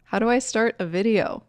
How do I start a video?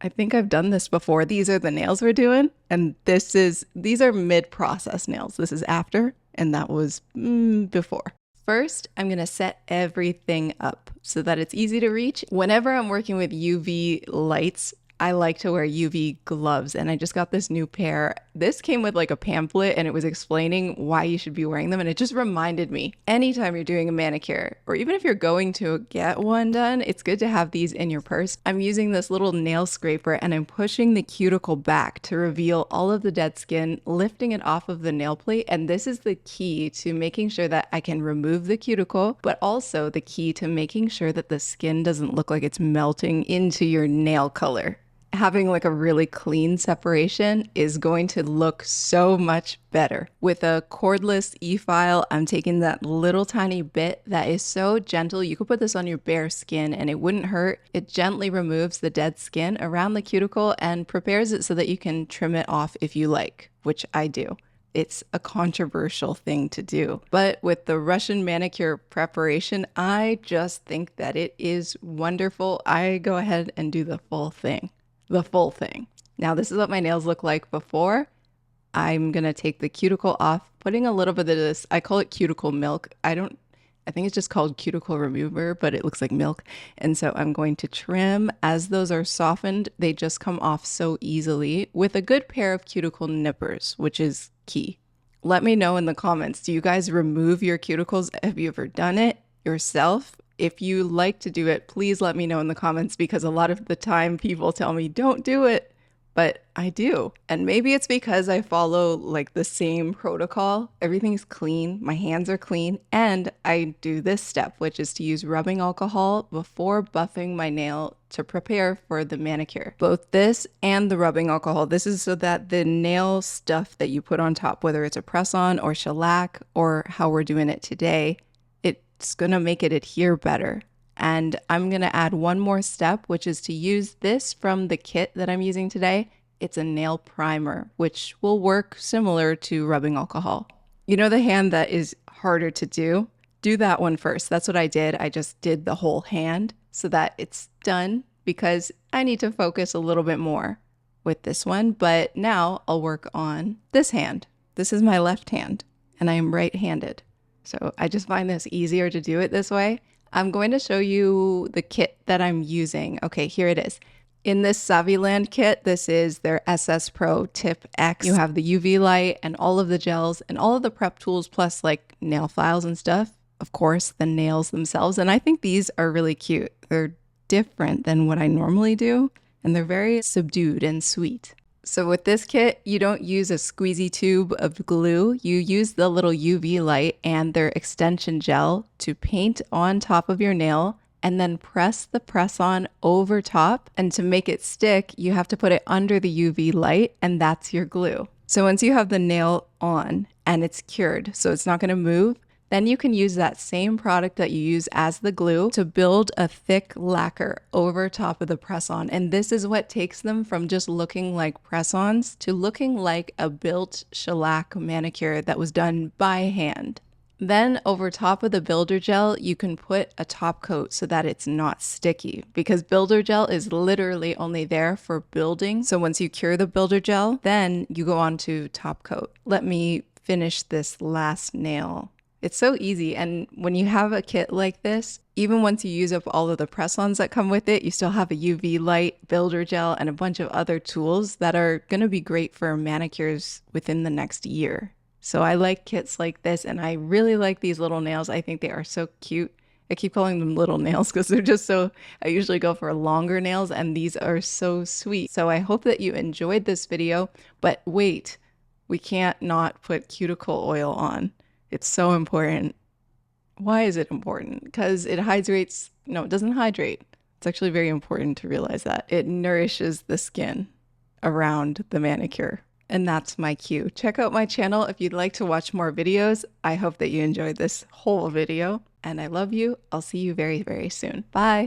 I think I've done this before. These are the nails we're doing, and these are mid-process nails. This is after, and that was before. First, I'm gonna set everything up so that it's easy to reach. Whenever I'm working with UV lights, I like to wear UV gloves, and I just got this new pair. This came with like a pamphlet and it was explaining why you should be wearing them, and it just reminded me, anytime you're doing a manicure, or even if you're going to get one done, it's good to have these in your purse. I'm using this little nail scraper and I'm pushing the cuticle back to reveal all of the dead skin, lifting it off of the nail plate, and this is the key to making sure that I can remove the cuticle, but also the key to making sure that the skin doesn't look like it's melting into your nail color. Having like a really clean separation is going to look so much better. With a cordless e-file, I'm taking that little tiny bit that is so gentle. You could put this on your bare skin and it wouldn't hurt. It gently removes the dead skin around the cuticle and prepares it so that you can trim it off if you like, which I do. It's a controversial thing to do. But with the Russian manicure preparation, I just think that it is wonderful. I go ahead and do the full thing. The full thing. Now this is what my nails look like before. I'm gonna take the cuticle off, putting a little bit of this, I call it cuticle milk. I think it's just called cuticle remover, but it looks like milk. And so I'm going to trim. As those are softened, they just come off so easily with a good pair of cuticle nippers, which is key. Let me know in the comments, do you guys remove your cuticles? Have you ever done it yourself? If you like to do it, please let me know in the comments, because a lot of the time people tell me don't do it, but I do. And maybe it's because I follow like the same protocol. Everything's clean, my hands are clean, and I do this step, which is to use rubbing alcohol before buffing my nail to prepare for the manicure. Both this and the rubbing alcohol, this is so that the nail stuff that you put on top, whether it's a press-on or shellac or how we're doing it today, it's gonna make it adhere better. And I'm gonna add one more step, which is to use this from the kit that I'm using today. It's a nail primer, which will work similar to rubbing alcohol. You know the hand that is harder to do? Do that one first. That's what I did. I just did the whole hand so that it's done, because I need to focus a little bit more with this one. But now I'll work on this hand. This is my left hand and I am right-handed. So I just find this easier to do it this way. I'm going to show you the kit that I'm using. Okay, here it is. In this Saviland kit, this is their SSProTipX. You have the UV light and all of the gels and all of the prep tools, plus like nail files and stuff. Of course, the nails themselves. And I think these are really cute. They're different than what I normally do, and they're very subdued and sweet. So with this kit, you don't use a squeezy tube of glue. You use the little UV light and their extension gel to paint on top of your nail and then press the press-on over top. And to make it stick, you have to put it under the UV light, and that's your glue. So once you have the nail on and it's cured, so it's not going to move, then you can use that same product that you use as the glue to build a thick lacquer over top of the press-on. And this is what takes them from just looking like press-ons to looking like a built shellac manicure that was done by hand. Then over top of the builder gel, you can put a top coat so that it's not sticky, because builder gel is literally only there for building. So once you cure the builder gel, then you go on to top coat. Let me finish this last nail. It's so easy, and when you have a kit like this, even once you use up all of the press-ons that come with it, you still have a UV light, builder gel, and a bunch of other tools that are going to be great for manicures within the next year. So I like kits like this, and I really like these little nails. I think they are so cute. I keep calling them little nails because they're just so, I usually go for longer nails, and these are so sweet. So I hope that you enjoyed this video, but wait, we can't not put cuticle oil on. It's so important. Why is it important? Because it hydrates. No, it doesn't hydrate. It's actually very important to realize that. It nourishes the skin around the manicure. And that's my cue. Check out my channel if you'd like to watch more videos. I hope that you enjoyed this whole video, and I love you. I'll see you very, very soon. Bye.